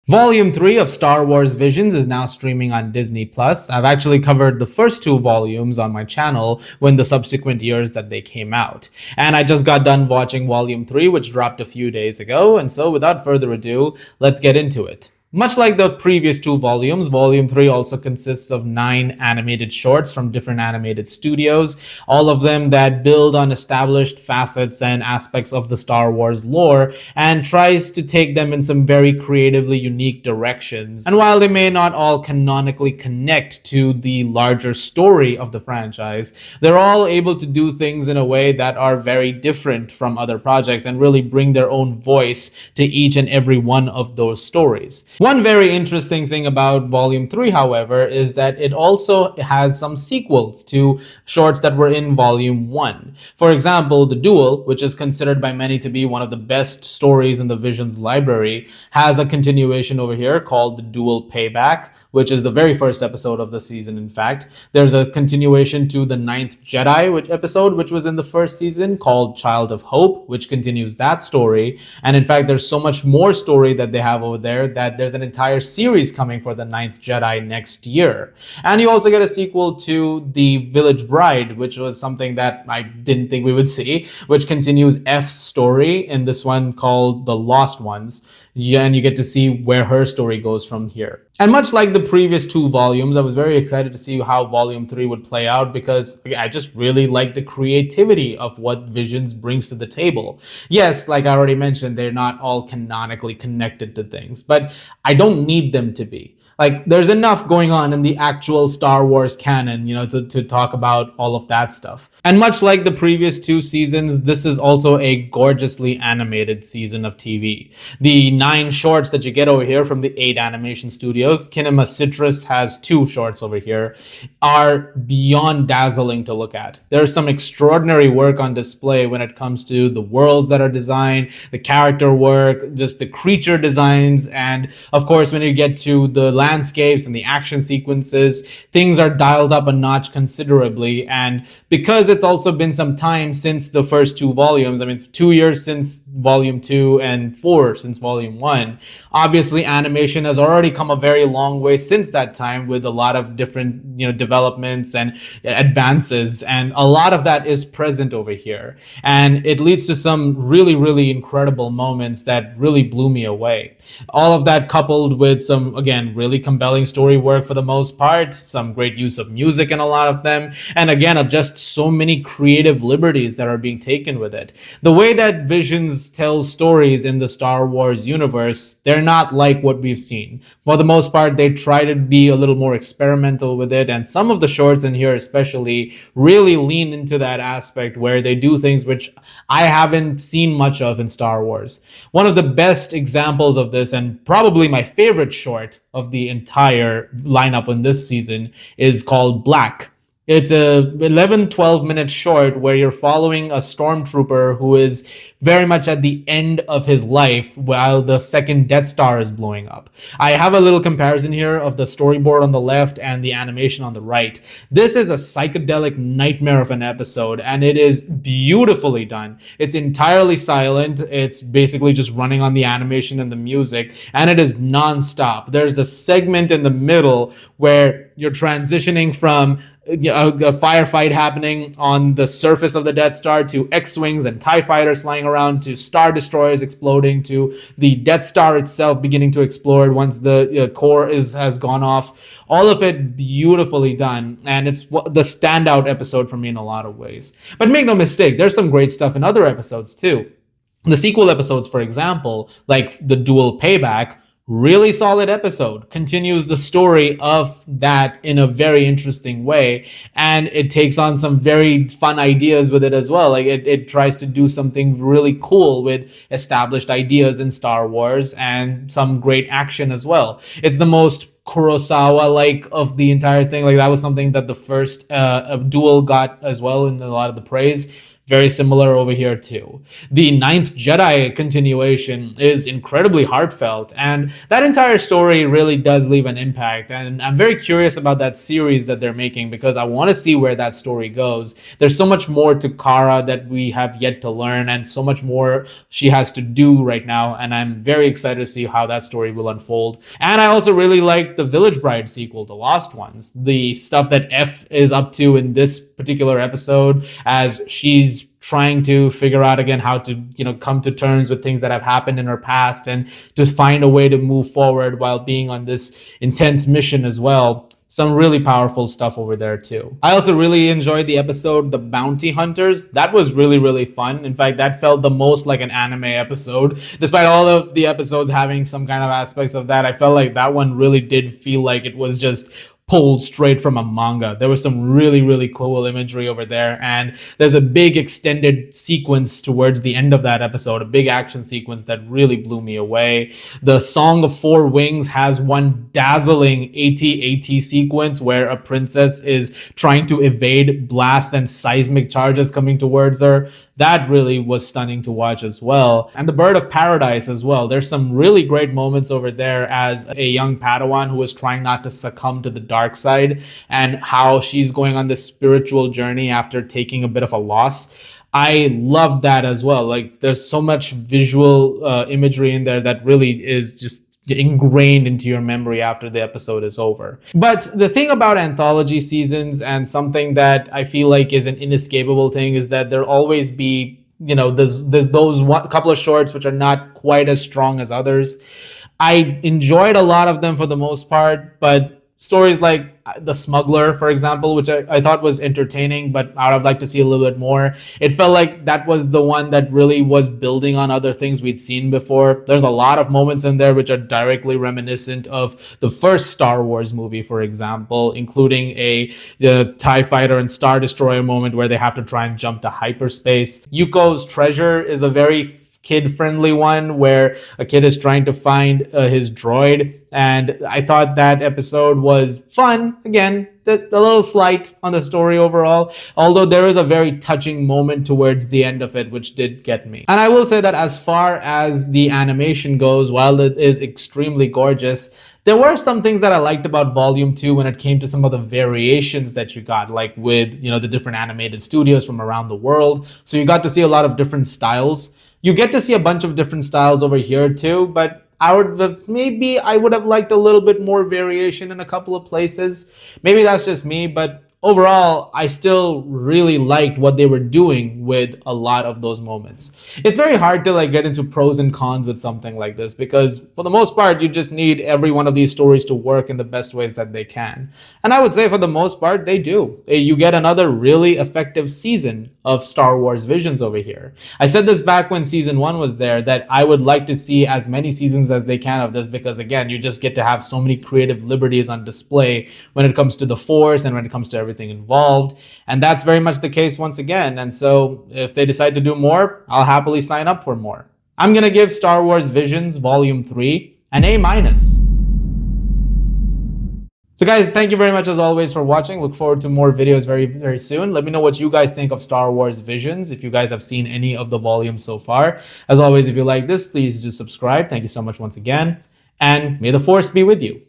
Volume 3 of Star Wars Visions is now streaming on Disney Plus. I've actually covered the first two volumes on my channel when the subsequent years that they came out. And I just got done watching Volume 3, which dropped a few days ago. And so without further ado, let's get into it. Much like the previous two volumes, Volume 3 also consists of 9 animated shorts from different animated studios, all of them that build on established facets and aspects of the Star Wars lore and tries to take them in some very creatively unique directions. And while they may not all canonically connect to the larger story of the franchise, they're all able to do things in a way that are very different from other projects and really bring their own voice to each and every one of those stories. One very interesting thing about Volume 3, however, is that it also has some sequels to shorts that were in Volume 1. For example, The Duel, which is considered by many to be one of the best stories in the Visions library, has a continuation over here called The Duel Payback, which is the very first episode of the season, in fact. There's a continuation to the 9th Jedi episode, which was in the first season, called Child of Hope, which continues that story. And in fact, there's so much more story that they have over there that there's an entire series coming for the 9th Jedi next year. And you also get a sequel to The Village Bride, which was something that I didn't think we would see, which continues F's story in this one called The Lost Ones. Yeah, and you get to see where her story goes from here. And much like the previous two volumes, I was very excited to see how Volume 3 would play out because I just really like the creativity of what Visions brings to the table. Yes, like I already mentioned, they're not all canonically connected to things, but I don't need them to be. Like, there's enough going on in the actual Star Wars canon, to talk about all of that stuff. And much like the previous two seasons, this is also a gorgeously animated season of TV. The 9 shorts that you get over here from the 8 animation studios, Kinema Citrus has 2 shorts over here, are beyond dazzling to look at. There's some extraordinary work on display when it comes to the worlds that are designed, the character work, just the creature designs, and of course, when you get to the landscapes and the action sequences, things are dialed up a notch considerably. And because it's also been some time since the first 2 volumes, I mean, it's 2 years since Volume 2 and 4 since Volume 1, obviously animation has already come a very long way since that time with a lot of different, developments and advances. And a lot of that is present over here. And it leads to some really, really incredible moments that really blew me away. All of that coupled with some, again, really compelling story work for the most part, some great use of music in a lot of them, and again, just so many creative liberties that are being taken with it. The way that Visions tells stories in the Star Wars universe, they're not like what we've seen. For the most part, they try to be a little more experimental with it, and some of the shorts in here especially really lean into that aspect where they do things which I haven't seen much of in Star Wars. One of the best examples of this, and probably my favorite short of the entire lineup in this season, is called Black. It's a 11-12 minute short where you're following a stormtrooper who is very much at the end of his life while the second Death Star is blowing up. I have a little comparison here of the storyboard on the left and the animation on the right. This is a psychedelic nightmare of an episode, and it is beautifully done. It's entirely silent. It's basically just running on the animation and the music, and it is non-stop. There's a segment in the middle where you're transitioning from a firefight happening on the surface of the Death Star to X-Wings and TIE fighters flying around to Star Destroyers exploding to the Death Star itself beginning to explode once the core has gone off. All of it beautifully done, and it's the standout episode for me in a lot of ways. But make no mistake, there's some great stuff in other episodes too. The sequel episodes, for example, like The Duel Payback, really solid episode, continues the story of that in a very interesting way, and it takes on some very fun ideas with it as well. Like it tries to do something really cool with established ideas in Star Wars and some great action as well. It's the most Kurosawa-like of the entire thing. Like that was something that the first Duel got as well in a lot of the praise. very similar over here too. The Ninth Jedi continuation is incredibly heartfelt, and that entire story really does leave an impact. And I'm very curious about that series that they're making because I want to see where that story goes. There's so much more to Kara that we have yet to learn, and so much more she has to do right now. And I'm very excited to see how that story will unfold. And I also really like the Village Bride sequel, The Lost Ones. The stuff that F is up to in this particular episode as she's trying to figure out again how to come to terms with things that have happened in her past and to find a way to move forward while being on this intense mission as well. Some really powerful stuff over there too. I also really enjoyed the episode The Bounty Hunters. That was really fun. In fact, that felt the most like an anime episode. Despite all of the episodes having some kind of aspects of that, I felt like that one really did feel like it was just pulled straight from a manga. There was some really cool imagery over there, and there's a big extended sequence towards the end of that episode, a big action sequence that really blew me away. The Song of Four Wings has one dazzling AT-AT sequence where a princess is trying to evade blasts and seismic charges coming towards her. That really was stunning to watch as well. And the Bird of Paradise as well. There's some really great moments over there as a young Padawan who is trying not to succumb to the dark side and how she's going on this spiritual journey after taking a bit of a loss. I loved that as well. Like there's so much visual imagery in there that really is just ingrained into your memory after the episode is over. But the thing about anthology seasons, and something that I feel like is an inescapable thing, is that there'll always be, there's those couple of shorts which are not quite as strong as others. I enjoyed a lot of them for the most part, but stories like The Smuggler, for example, which I thought was entertaining, but I would have liked to see a little bit more. It felt like that was the one that really was building on other things we'd seen before. There's a lot of moments in there which are directly reminiscent of the first Star Wars movie, for example, including the TIE Fighter and Star Destroyer moment where they have to try and jump to hyperspace. Yuko's Treasure is a very kid-friendly one where a kid is trying to find his droid, and I thought that episode was fun. Again, a little slight on the story overall, although there is a very touching moment towards the end of it which did get me. And I will say that as far as the animation goes, while it is extremely gorgeous, there were some things that I liked about Volume 2 when it came to some of the variations that you got, like with the different animated studios from around the world. So you got to see a lot of different styles. You get to see a bunch of different styles over here too, but I would have liked a little bit more variation in a couple of places. Maybe that's just me, but overall, I still really liked what they were doing with a lot of those moments. It's very hard to get into pros and cons with something like this because for the most part, you just need every one of these stories to work in the best ways that they can. And I would say for the most part, they do. You get another really effective season of Star Wars Visions over here. I said this back when season 1 was there, that I would like to see as many seasons as they can of this because again, you just get to have so many creative liberties on display when it comes to the Force and when it comes to everything involved. And that's very much the case once again. And so if they decide to do more, I'll happily sign up for more. I'm going to give Star Wars Visions Volume 3 an A-. So guys, thank you very much as always for watching. Look forward to more videos very soon. Let me know what you guys think of Star Wars Visions, if you guys have seen any of the volumes so far. As always, if you like this, please do subscribe. Thank you so much once again. And may the Force be with you.